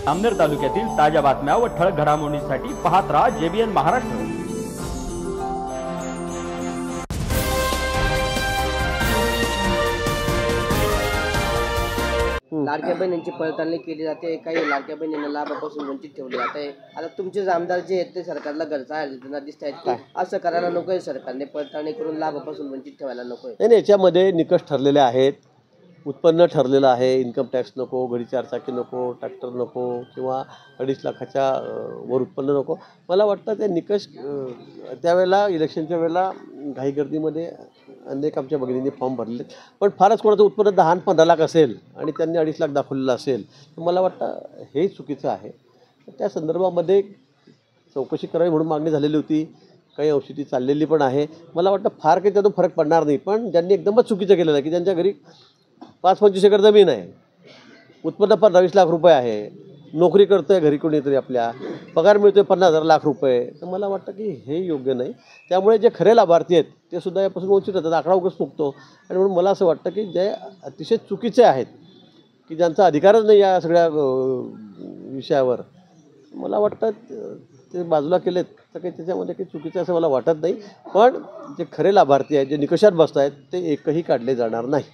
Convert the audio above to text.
अमनेर तालुक्यातील ताज्या बातम्या व ठळक घडामोडींसाठी पाहत राहा JBN महाराष्ट्र। लाडक्या बहिणींची पडताळणी केली जाते, काही लाडक्या बहिणींना लाभापासून वंचित ठेवले जाते। आता तुमचे आमदार जे आहेत ते सरकारला गरजा आहेत दिसत आहेत की असं करायला नकोय, सरकारने पडताळणी करून लाभापासून वंचित ठेवायला नकोय। नाही, याच्यामध्ये निकष ठरलेले आहेत, उत्पन्न ठरलेलं आहे, इन्कम टॅक्स नको, घडी 4 चाकी नको, ट्रॅक्टर नको किंवा 2.5 लाखाच्या वर उत्पन्न नको। मला वाटतं ते निकष त्यावेळेला इलेक्शनच्या वेळेला घाईगर्दीमध्ये अनेक आमच्या भगिनींनी फॉर्म भरले, पण फारच कोणाचं उत्पन्न 10 आणि 15 लाख असेल आणि त्यांनी 2.5 लाख दाखवलेलं असेल तर मला वाटतं हे चुकीचं आहे। त्या संदर्भामध्ये चौकशी करावी म्हणून मागणी झालेली होती, काही औषधी चाललेली पण आहे। मला वाटतं फार काही त्यातून फरक पडणार नाही, पण ज्यांनी एकदमच चुकीचं केलेलं आहे की ज्यांच्या घरी 5-25 एकर जमीन आहे, उत्पन्न 15-20 लाख रुपये आहे, नोकरी करतोय घरी कोणीतरी, आपल्या पगार मिळतोय 50,000 लाख रुपये, तर मला वाटतं की हे योग्य नाही। त्यामुळे जे खरे लाभार्थी आहेत ते सुद्धा यापासून वंचित होतात, आकडा उगाच चुकतो। आणि म्हणून मला असं वाटतं की जे अतिशय चुकीचे आहेत की ज्यांचा अधिकारच नाही या सगळ्या विषयावर, मला वाटतं ते बाजूला केलेत तर काही त्याच्यामध्ये काही चुकीचं असं मला वाटत नाही। पण जे खरे लाभार्थी आहेत, जे निकषात बसत आहेत ते एकही काढले जाणार नाही।